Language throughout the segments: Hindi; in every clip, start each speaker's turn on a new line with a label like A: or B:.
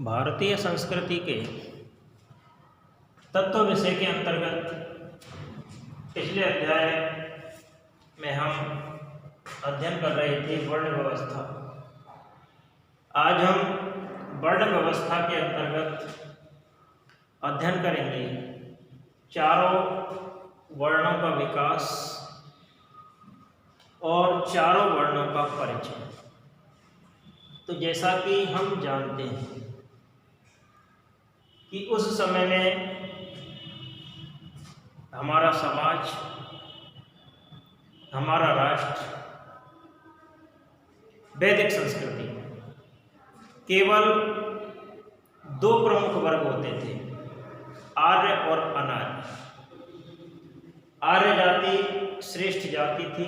A: भारतीय संस्कृति के तत्व विषय के अंतर्गत पिछले अध्याय में हम अध्ययन कर रहे थे वर्ण व्यवस्था। आज हम वर्ण व्यवस्था के अंतर्गत अध्ययन करेंगे चारों वर्णों का विकास और चारों वर्णों का परिचय। तो जैसा कि हम जानते हैं कि उस समय में हमारा समाज, हमारा राष्ट्र वैदिक संस्कृति केवल दो प्रमुख वर्ग होते थे, आर्य और अनार्य। आर्य जाति श्रेष्ठ जाति थी।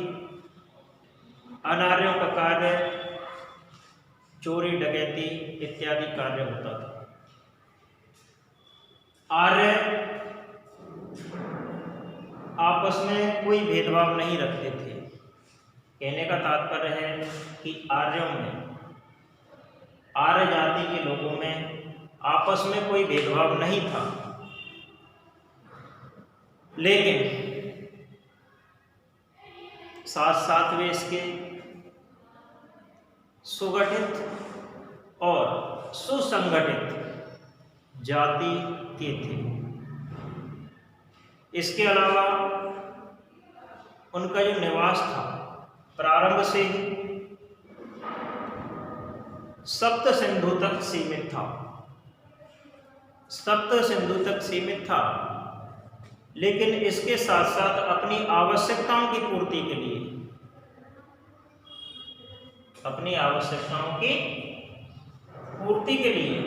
A: अनार्यों का कार्य चोरी डकैती इत्यादि कार्य होता था। आर्य आपस में कोई भेदभाव नहीं रखते थे। कहने का तात्पर्य है कि आर्यों में, आर्य जाति के लोगों में आपस में कोई भेदभाव नहीं था। लेकिन साथ साथ वे इसके सुगठित और सुसंगठित जाति के थे। इसके अलावा उनका जो निवास था प्रारंभ से ही सप्त सिंधु तक सीमित था। सप्त सिंधु तक सीमित था, लेकिन इसके साथ साथ अपनी आवश्यकताओं की पूर्ति के लिए, अपनी आवश्यकताओं की पूर्ति के लिए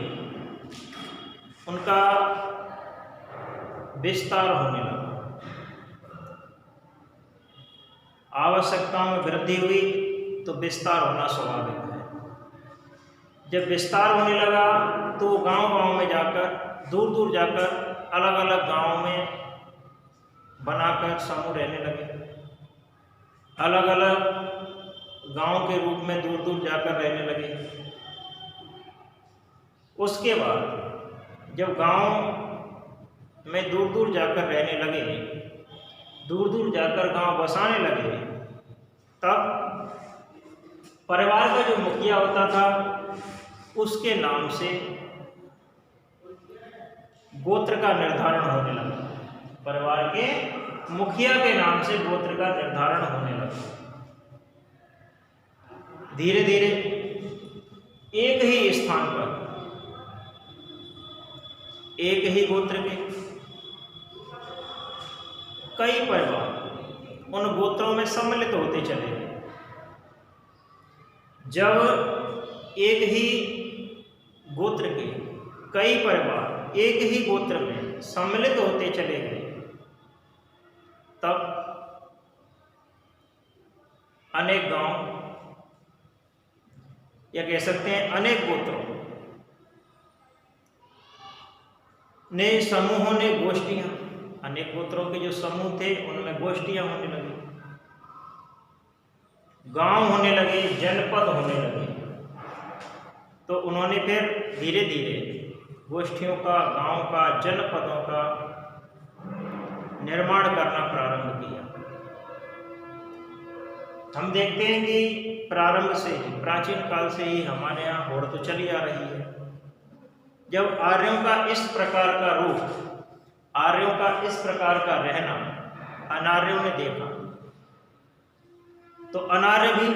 A: उनका विस्तार होने लगा। आवश्यकताओं में वृद्धि हुई तो विस्तार होना स्वाभाविक है। जब विस्तार होने लगा तो गांव-गांव में जाकर, दूर दूर जाकर अलग अलग गांवों में बनाकर समूह रहने लगे। अलग अलग गांव के रूप में दूर दूर जाकर रहने लगे। उसके बाद जब गांव में दूर दूर जाकर रहने लगे, दूर दूर जाकर गांव बसाने लगे, तब परिवार का जो मुखिया होता था उसके नाम से गोत्र का निर्धारण होने लगा। परिवार के मुखिया के नाम से गोत्र का निर्धारण होने लगा। धीरे धीरे एक ही स्थान पर एक ही गोत्र के कई परिवार उन गोत्रों में सम्मिलित होते चले गए। जब एक ही गोत्र के कई परिवार एक ही गोत्र में सम्मिलित होते चले गए, तब अनेक गांव, या कह सकते हैं अनेक गोत्रों ने, समूहों ने गोष्ठियां, अनेक गोत्रों के जो समूह थे उनमें गोष्ठियां होने लगी, गांव होने लगे, जनपद होने लगे। तो उन्होंने फिर धीरे धीरे गोष्ठियों का, गांव का, जनपदों का निर्माण करना प्रारंभ किया। हम देखते हैं कि प्रारंभ से ही, प्राचीन काल से ही हमारे यहाँ होड़ तो चली आ रही है। जब आर्यों का इस प्रकार का रूप, आर्यों का इस प्रकार का रहना अनार्यों ने देखा, तो अनार्य भी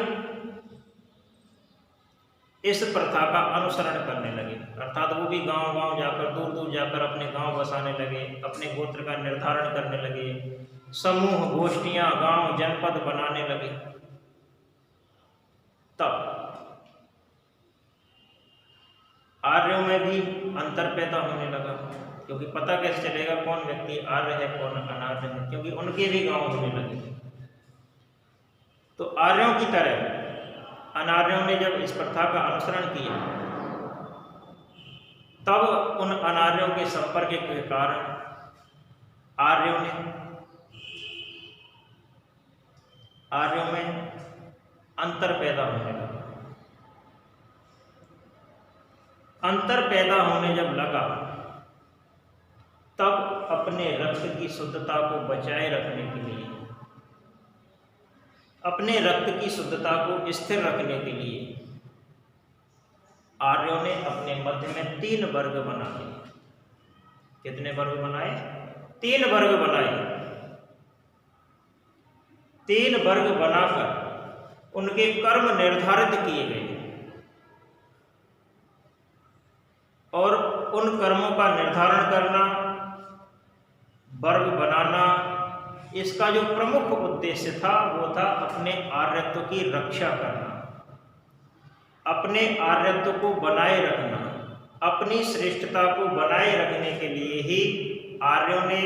A: इस प्रथा का अनुसरण करने लगे। अर्थात वो भी गांव गांव जाकर, दूर दूर जाकर अपने गांव बसाने लगे, अपने गोत्र का निर्धारण करने लगे, समूह, गोष्ठियां, गांव, जनपद बनाने लगे। तब आर्यों में भी अंतर पैदा होने लगा, क्योंकि पता कैसे चलेगा कौन व्यक्ति आर्य है कौन अनार्य है, क्योंकि उनके भी गांव होने लगे। तो आर्यों की तरह अनार्यों ने जब इस प्रथा का अनुसरण किया, तब उन अनार्यों के संपर्क के कारण आर्यों में अंतर पैदा होने लगा। अंतर पैदा होने जब लगा, तब अपने रक्त की शुद्धता को बचाए रखने के लिए, अपने रक्त की शुद्धता को स्थिर रखने के लिए आर्यों ने अपने मध्य में 3 वर्ग बना दिए। कितने वर्ग बनाए? 3 वर्ग बनाए। 3 वर्ग बनाकर उनके कर्म निर्धारित किए गए और उन कर्मों का निर्धारण करना, वर्ग बनाना, इसका जो प्रमुख उद्देश्य था वो था अपने आर्यत्व की रक्षा करना, अपने आर्यत्व को बनाए रखना, अपनी श्रेष्ठता को बनाए रखने के लिए ही आर्यों ने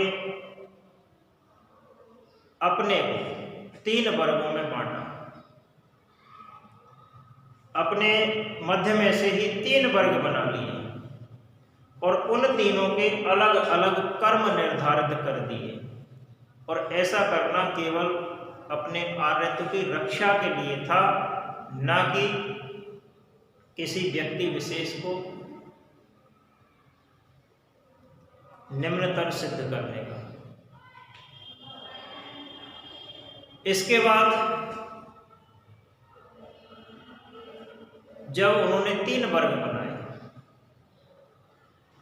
A: अपने को 3 वर्गों में बांटा। अपने मध्य में से ही 3 वर्ग बना लिए और उन तीनों के अलग अलग कर्म निर्धारित कर दिए। और ऐसा करना केवल अपने आर्यत्व की रक्षा के लिए था, न कि किसी व्यक्ति विशेष को निम्नतर सिद्ध करने का। इसके बाद जब उन्होंने 3 वर्ग बनाए,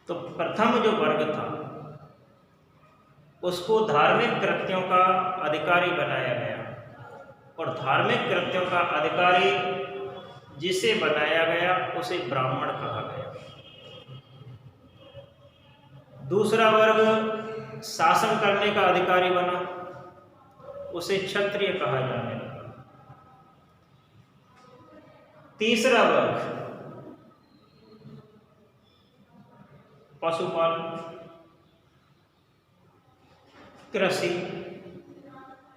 A: तो प्रथम जो वर्ग था उसको धार्मिक कृत्यों का अधिकारी बनाया गया और धार्मिक कृत्यों का अधिकारी जिसे बनाया गया उसे ब्राह्मण कहा गया। दूसरा वर्ग शासन करने का अधिकारी बना, उसे क्षत्रिय कहा जाने लगा। तीसरा वर्ग पशुपालन, कृषि,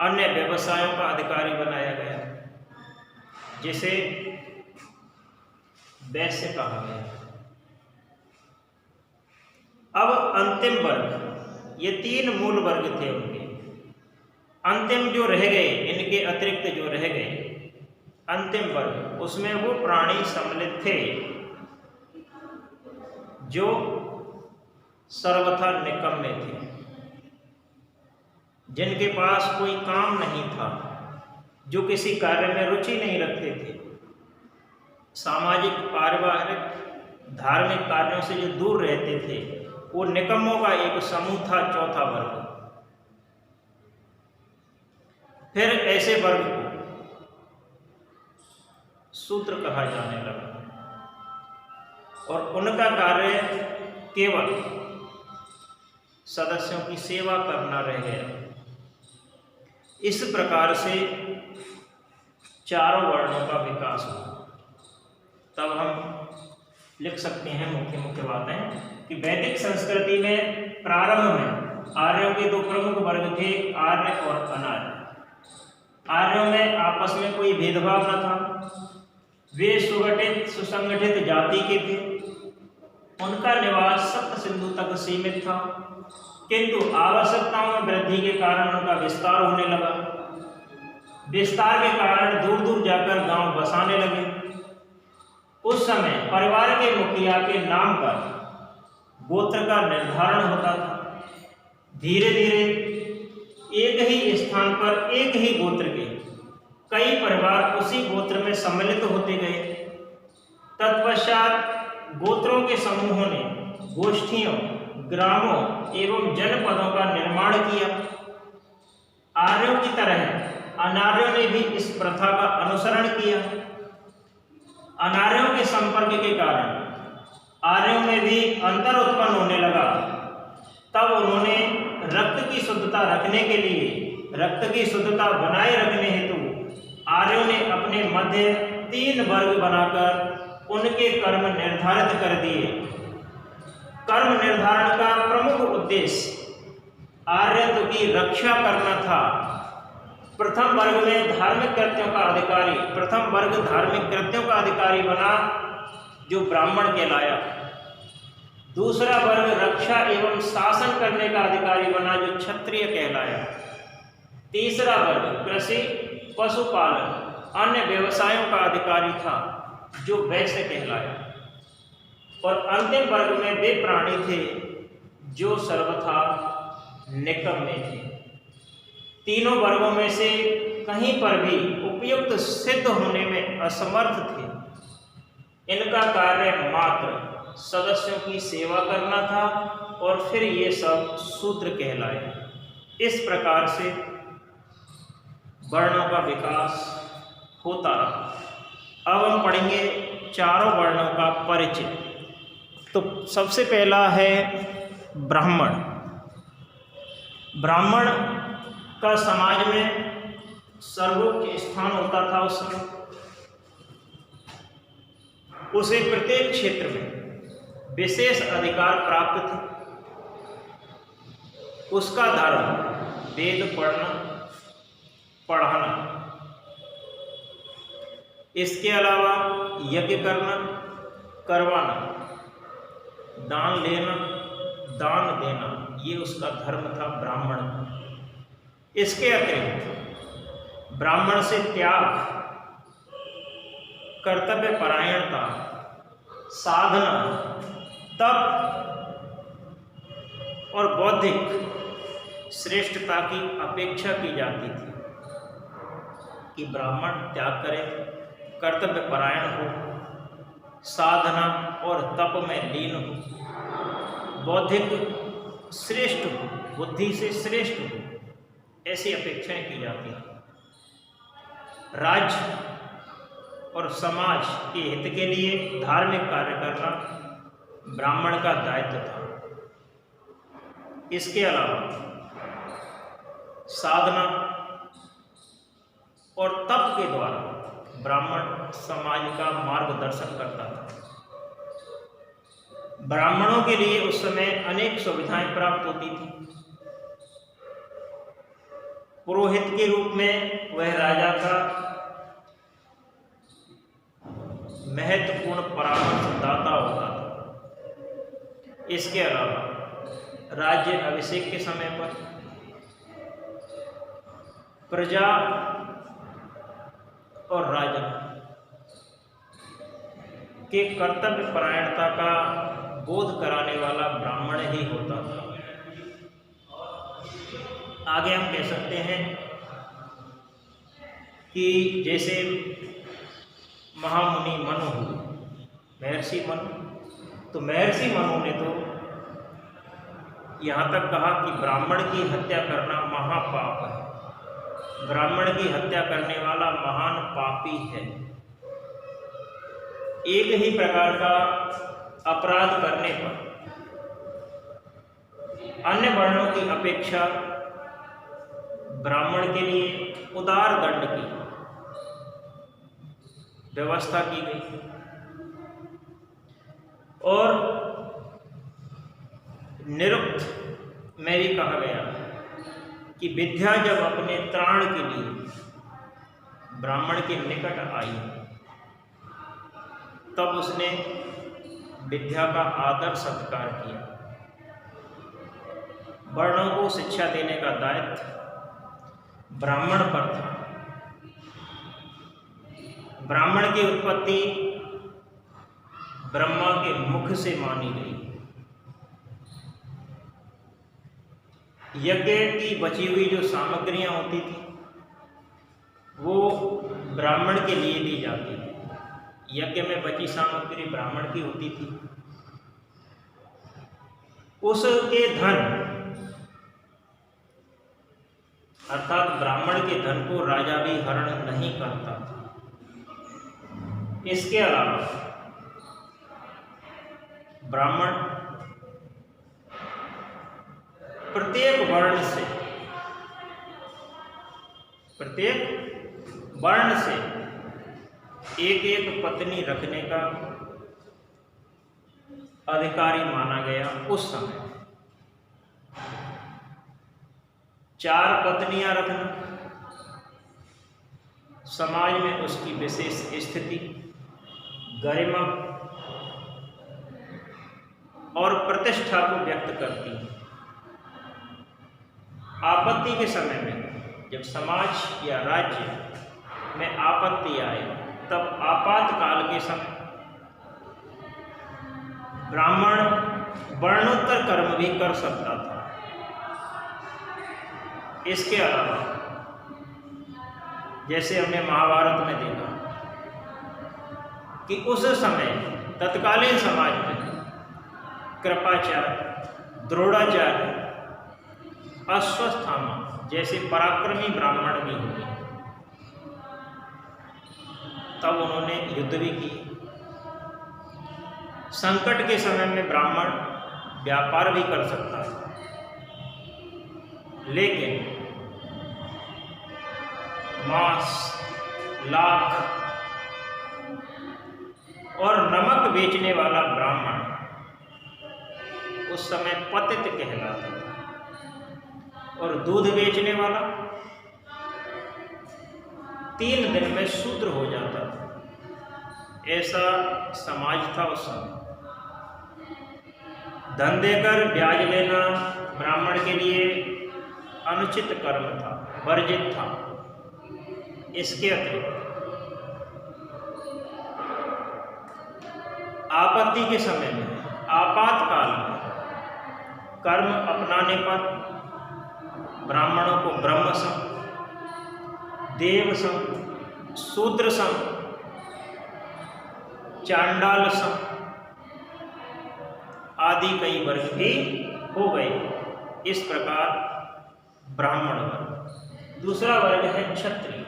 A: अन्य व्यवसायों का अधिकारी बनाया गया, जिसे वैश्य कहा गया। अब अंतिम वर्ग, ये 3 मूल वर्ग थे उनके, अंतिम जो रह गए, इनके अतिरिक्त जो रह गए अंतिम वर्ग, उसमें वो प्राणी सम्मिलित थे जो सर्वथा निकम्मे थे, जिनके पास कोई काम नहीं था, जो किसी कार्य में रुचि नहीं रखते थे, सामाजिक, पारिवारिक, धार्मिक कार्यों से जो दूर रहते थे, वो निकम्मों का एक समूह था, चौथा वर्ग। फिर ऐसे वर्ग को शूद्र कहा जाने लगा और उनका कार्य केवल सदस्यों की सेवा करना रह गया। इस प्रकार से 4 वर्णों का विकास हुआ। तब हम लिख सकते हैं मुख्य मुख्य बातें कि वैदिक संस्कृति में प्रारंभ में आर्यों के 2 प्रमुख वर्ग थे, आर्य और अनार्य। आर्यों में आपस में कोई भेदभाव न था, वे सुगठित सुसंगठित जाति के थे, उनका निवास सप्त सिंधु तक सीमित था, किंतु आवश्यकताओं में वृद्धि के कारण उनका विस्तार होने लगा। विस्तार के कारण दूर दूर जाकर गांव बसाने लगे। उस समय परिवार के मुखिया के नाम पर गोत्र का निर्धारण होता था। धीरे धीरे एक ही स्थान पर एक ही गोत्र के कई परिवार उसी गोत्र में सम्मिलित होते गए। तत्पश्चात गोत्रों के समूहों ने गोष्ठियों, ग्रामों एवं जनपदों का निर्माण किया। आर्यों की तरह अनार्यों ने भी इस प्रथा का अनुसरण किया। अनार्यों के संपर्क के कारण आर्यों में भी अंतर उत्पन्न होने लगा। तब उन्होंने रक्त की शुद्धता रखने के लिए, रक्त की शुद्धता बनाए रखने हेतु आर्यों ने अपने मध्य 3 वर्ग बनाकर उनके कर्म निर्धारित कर दिए। कर्म निर्धारण का प्रमुख उद्देश्य आर्यत्व की रक्षा करना था। प्रथम वर्ग में धार्मिक कृत्यों का अधिकारी, प्रथम वर्ग धार्मिक कृत्यों का अधिकारी बना जो ब्राह्मण कहलाया। दूसरा वर्ग रक्षा एवं शासन करने का अधिकारी बना जो क्षत्रिय कहलाया। तीसरा वर्ग कृषि, पशुपालन, अन्य व्यवसायों का अधिकारी था जो वैश्य कहलाया। और अंतिम वर्ग में वे प्राणी थे जो सर्वथा निकम्मे थे। तीनों वर्गों में से कहीं पर भी उपयुक्त सिद्ध होने में असमर्थ थे। इनका कार्य मात्र सदस्यों की सेवा करना था और फिर ये सब शूद्र कहलाए। इस प्रकार से वर्णों का विकास होता रहा। अब हम पढ़ेंगे चारों वर्णों का परिचय। तो सबसे पहला है ब्राह्मण। ब्राह्मण का समाज में सर्वोच्च स्थान होता था उस समय। उसे प्रत्येक क्षेत्र में विशेष अधिकार प्राप्त थे। उसका धर्म वेद पढ़ाना, इसके अलावा यज्ञ करवाना, दान लेना, दान देना, ये उसका धर्म था ब्राह्मण का। इसके अतिरिक्त ब्राह्मण से त्याग, कर्तव्य परायणता, साधना, तप और बौद्धिक श्रेष्ठता की अपेक्षा की जाती थी कि ब्राह्मण त्याग करे, कर्तव्य परायण हो, साधना और तप में लीन हो, बौद्धिक श्रेष्ठ हो, बुद्धि से श्रेष्ठ हो, ऐसी अपेक्षाएं की जाती हैं। राज्य और समाज के हित के लिए धार्मिक कार्य करना ब्राह्मण का दायित्व था। इसके अलावा साधना और तप के द्वारा ब्राह्मण समाज का मार्गदर्शन करता था। ब्राह्मणों के लिए उस समय अनेक सुविधाएं प्राप्त होती थी। पुरोहित के रूप में वह राजा का महत्वपूर्ण परामर्शदाता होता था। इसके अलावा राज्य अभिषेक के समय पर प्रजा और राजा के कर्तव्य परायणता का बोध कराने वाला ब्राह्मण ही होता था। आगे हम कह सकते हैं कि जैसे महामुनि मनु हुए, महर्षि मनु, तो महर्षि मनु ने तो यहाँ तक कहा कि ब्राह्मण की हत्या करना महापाप है, ब्राह्मण की हत्या करने वाला महान पापी है। एक ही प्रकार का अपराध करने पर अन्य वर्णों की अपेक्षा ब्राह्मण के लिए उदार दंड की व्यवस्था की गई और निरुक्त में भी कहा गया कि विद्या जब अपने त्राण के लिए ब्राह्मण के निकट आई तब उसने विद्या का आदर सत्कार किया। वर्णों को शिक्षा देने का दायित्व ब्राह्मण पर था। ब्राह्मण की उत्पत्ति ब्रह्मा के मुख से मानी गई। यज्ञ की बची हुई जो सामग्रियां होती थी वो ब्राह्मण के लिए दी जाती थी। यज्ञ में बची सामग्री ब्राह्मण की होती थी। उसके धन अर्थात ब्राह्मण के धन को राजा भी हरण नहीं करता था। इसके अलावा ब्राह्मण प्रत्येक वर्ण से एक एक पत्नी रखने का अधिकारी माना गया। उस समय 4 पत्नियां रखना समाज में उसकी विशेष स्थिति, गरिमा और प्रतिष्ठा को व्यक्त करती है। आपत्ति के समय में जब समाज या राज्य में आपत्ति आए तब आपातकाल के समय ब्राह्मण वर्णोत्तर कर्म भी कर सकता था। इसके अलावा जैसे हमने महाभारत में देखा कि उस समय तत्कालीन समाज में कृपाचार्य, द्रोणाचार्य, अश्वत्थामा जैसे पराक्रमी ब्राह्मण भी हुए। तब उन्होंने युद्ध भी किए। संकट के समय में ब्राह्मण व्यापार भी कर सकता था, लेकिन मांस, लाख और नमक बेचने वाला ब्राह्मण उस समय पतित कहलाता था, और दूध बेचने वाला 3 दिन में शूद्र हो जाता था। ऐसा समाज था उस समय। धन देकर ब्याज लेना ब्राह्मण के लिए अनुचित कर्म था, वर्जित था। इसके अतिरिक्त आपत्ति के समय में, आपातकाल में कर्म अपनाने पर ब्राह्मणों को ब्रह्म सम, देव सम, शूद्र सम, चांडाल सम आदि कई वर्ग भी हो गए। इस प्रकार ब्राह्मण वर्ग। दूसरा वर्ग है क्षत्रिय।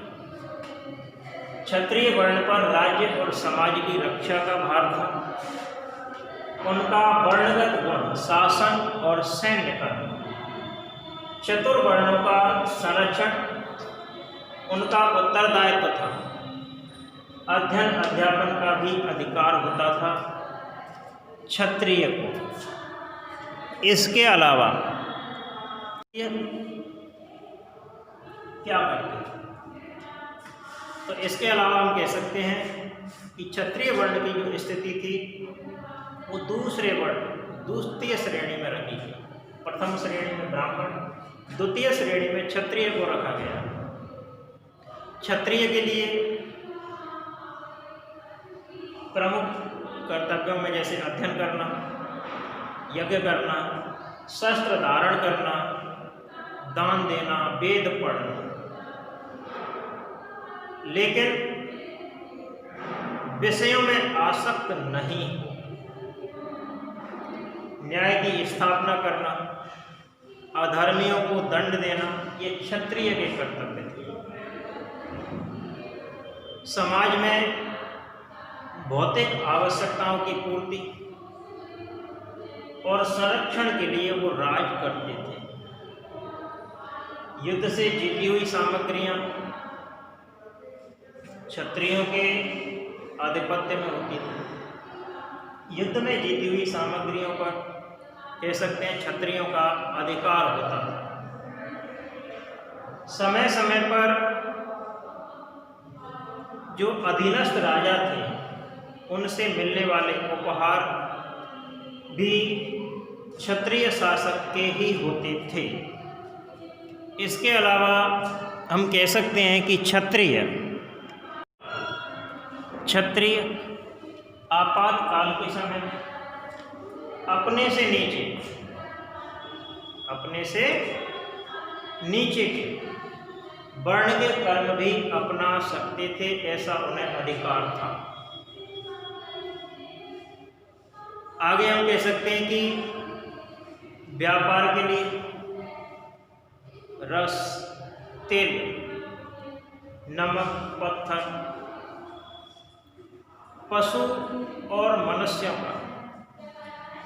A: क्षत्रिय वर्ण पर राज्य और समाज की रक्षा का भार था। उनका वर्णगत गुण शासन और सैन्य कर्म, चतुर्वर्णों का संरक्षण उनका उत्तरदायित्व था। अध्ययन अध्यापन का भी अधिकार होता था क्षत्रिय को। इसके अलावा क्या करते हैं? तो इसके अलावा हम कह सकते हैं कि क्षत्रिय वर्ण की जो स्थिति थी वो दूसरे वर्ण, द्वितीय श्रेणी में रखी गई। प्रथम श्रेणी में ब्राह्मण, द्वितीय श्रेणी में क्षत्रिय को रखा गया। क्षत्रिय के लिए प्रमुख कर्तव्यों में जैसे अध्ययन करना, यज्ञ करना, शस्त्र धारण करना, दान देना, वेद पढ़ना, लेकिन विषयों में आसक्त नहीं, न्याय की स्थापना करना, अधर्मियों को दंड देना, ये क्षत्रिय के कर्तव्य थे। समाज में भौतिक आवश्यकताओं की पूर्ति और संरक्षण के लिए वो राज करते थे। युद्ध से जीती हुई सामग्रियां क्षत्रियों के आधिपत्य में होती थी। युद्ध में जीती हुई सामग्रियों पर कह सकते हैं क्षत्रियों का अधिकार होता था। समय समय पर जो अधीनस्थ राजा थे उनसे मिलने वाले उपहार भी क्षत्रिय शासक के ही होते थे। इसके अलावा हम कह सकते हैं कि क्षत्रिय आपातकाल के समय में अपने से नीचे के वर्ण के कर्म भी अपना सकते थे, ऐसा उन्हें अधिकार था। आगे हम कह सकते हैं कि व्यापार के लिए रस, तेल, नमक, पत्थर, पशु और मनुष्यों का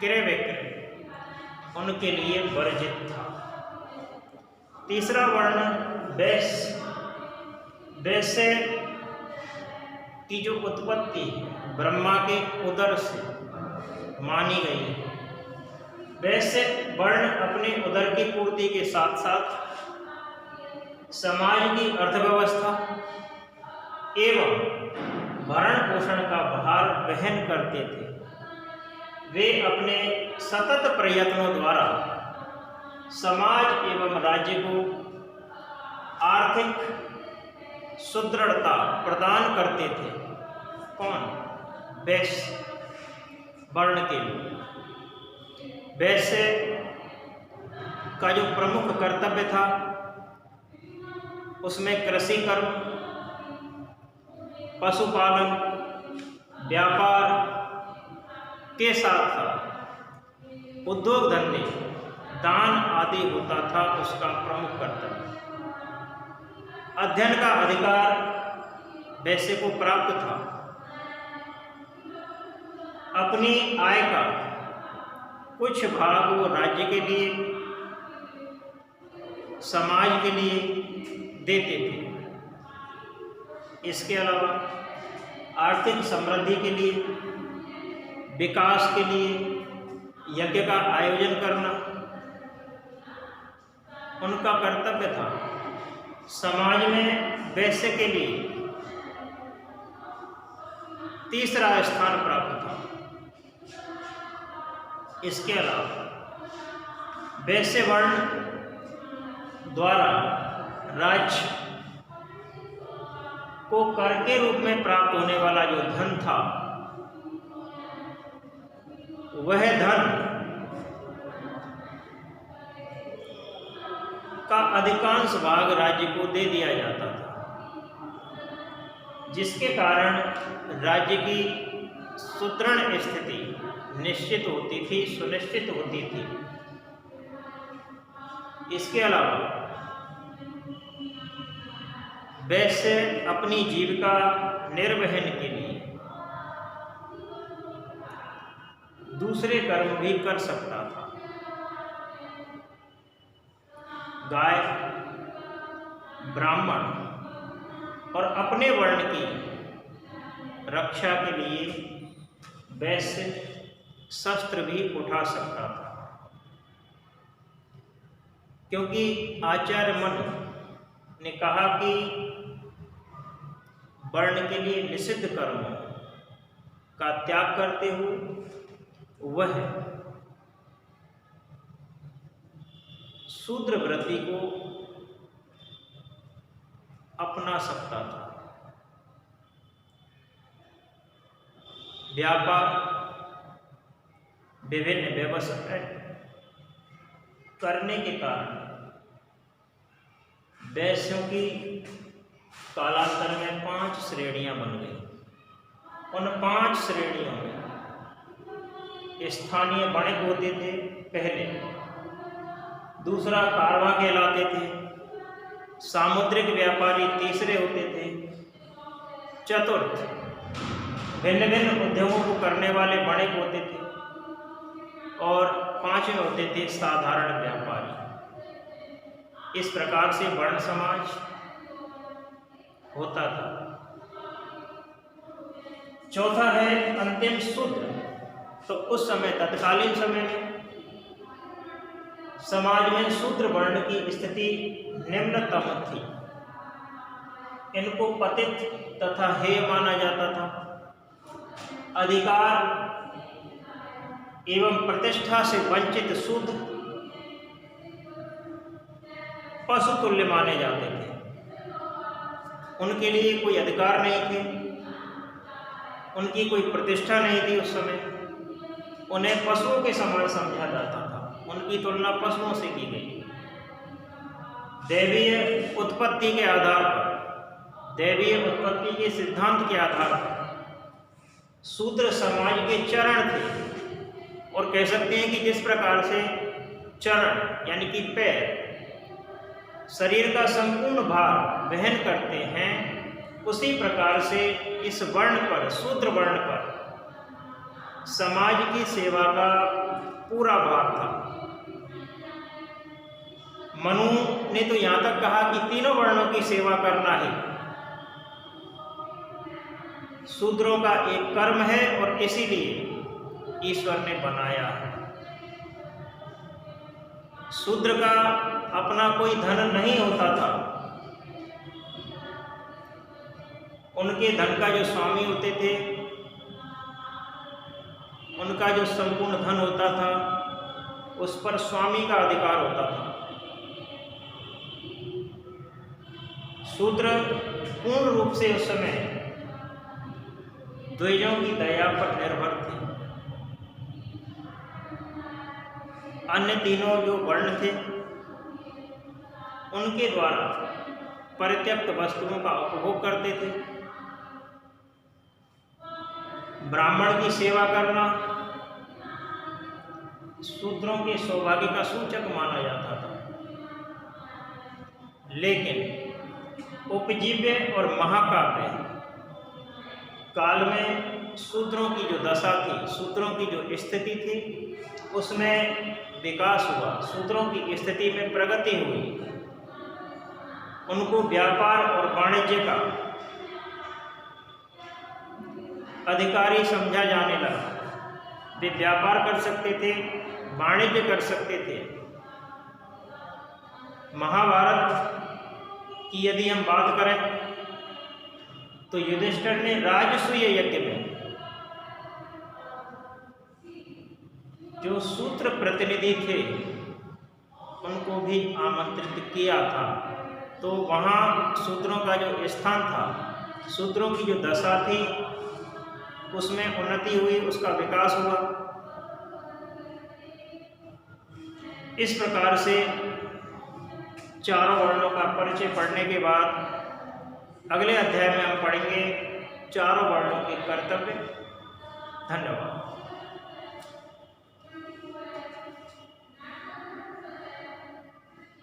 A: क्रय विक्रय उनके लिए वर्जित था। तीसरा वर्ण वैश्य। वैश्य की जो उत्पत्ति ब्रह्मा के उदर से मानी गई है। वैश्य वर्ण अपने उदर की पूर्ति के साथ साथ समाज की अर्थव्यवस्था एवं भरण पोषण का भार वहन करते थे। वे अपने सतत प्रयत्नों द्वारा समाज एवं राज्य को आर्थिक सुदृढ़ता प्रदान करते थे। कौन? वैश्य वर्ण के लोग। वैश्य का जो प्रमुख कर्तव्य था उसमें कृषि कर्म, पशुपालन, व्यापार के साथ साथ उद्योग धंधे, दान आदि होता था उसका प्रमुख कर्तव्य। अध्ययन का अधिकार वैश्य को प्राप्त था। अपनी आय का कुछ भाग वो राज्य के लिए, समाज के लिए देते थे। इसके अलावा आर्थिक समृद्धि के लिए, विकास के लिए यज्ञ का आयोजन करना उनका कर्तव्य था। समाज में वैश्य के लिए तीसरा स्थान प्राप्त था। इसके अलावा वैश्य वर्ण द्वारा राज्य को कर के रूप में प्राप्त होने वाला जो धन था, वह धन का अधिकांश भाग राज्य को दे दिया जाता था, जिसके कारण राज्य की सुदृढ़ स्थिति निश्चित होती थी, सुनिश्चित होती थी। इसके अलावा वैश्य अपनी जीविका निर्वहन के लिए दूसरे कर्म भी कर सकता था। गाय, ब्राह्मण और अपने वर्ण की रक्षा के लिए वैश्य शस्त्र भी उठा सकता था, क्योंकि आचार्य मनु ने कहा कि वर्ण के लिए निषिद्ध कर्मों का त्याग करते हुए वह शूद्र वृत्ति को अपना सकता था। व्यापार, विभिन्न व्यवसाय करने के कारण वैश्यों की कालांतर में 5 श्रेणियां बन गई। उन 5 श्रेणियों में स्थानीय वणिक होते थे पहले, दूसरा कारवां कहलाते थे, सामुद्रिक व्यापारी तीसरे होते थे, चतुर्थ भिन्न भिन्न उद्योगों को करने वाले वणिक होते थे और 5वें होते थे साधारण व्यापारी। इस प्रकार से वर्ण समाज होता था। चौथा है अंतिम शूद्र। तो उस समय तत्कालीन समय में समाज में शूद्र वर्ण की स्थिति निम्नतम थी। इनको पतित तथा हेय माना जाता था। अधिकार एवं प्रतिष्ठा से वंचित शूद्र पशु तुल्य माने जाते थे। उनके लिए कोई अधिकार नहीं थे, उनकी कोई प्रतिष्ठा नहीं थी। उस समय उन्हें पशुओं के समान समझा जाता था। उनकी तुलना पशुओं से की गई। दैवीय उत्पत्ति के आधार पर, दैवीय उत्पत्ति के सिद्धांत के आधार पर शूद्र समाज के चरण थे। और कह सकते हैं कि जिस प्रकार से चरण यानी कि पैर शरीर का संपूर्ण भार वहन करते हैं, उसी प्रकार से इस वर्ण पर, शूद्र वर्ण पर समाज की सेवा का पूरा भार था। मनु ने तो यहाँ तक कहा कि तीनों वर्णों की सेवा करना ही शूद्रों का एक कर्म है और इसीलिए ईश्वर ने बनाया है। शूद्र का अपना कोई धन नहीं होता था। उनके धन का जो स्वामी होते थे, उनका जो संपूर्ण धन होता था, उस पर स्वामी का अधिकार होता था। शूद्र पूर्ण रूप से उस समय द्विजों की दया पर निर्भर थे। अन्य तीनों जो वर्ण थे उनके द्वारा परित्यक्त वस्तुओं का उपभोग करते थे। ब्राह्मण की सेवा करना शूद्रों के सौभाग्य का सूचक माना जाता था, लेकिन उपजीव्य और महाकाव्य काल में शूद्रों की जो दशा थी, शूद्रों की जो स्थिति थी, उसमें विकास हुआ, शूद्रों की स्थिति में प्रगति हुई। उनको व्यापार और वाणिज्य का अधिकारी समझा जाने लगा। वे व्यापार कर सकते थे, वाणिज्य कर सकते थे। महाभारत की यदि हम बात करें तो युधिष्ठिर ने राजसूय यज्ञ में जो सूत्र प्रतिनिधि थे उनको भी आमंत्रित किया था। तो वहाँ शूद्रों का जो स्थान था, शूद्रों की जो दशा थी, उसमें उन्नति हुई, उसका विकास हुआ। इस प्रकार से चारों वर्णों का परिचय पढ़ने के बाद अगले अध्याय में हम पढ़ेंगे चारों वर्णों के कर्तव्य। धन्यवाद।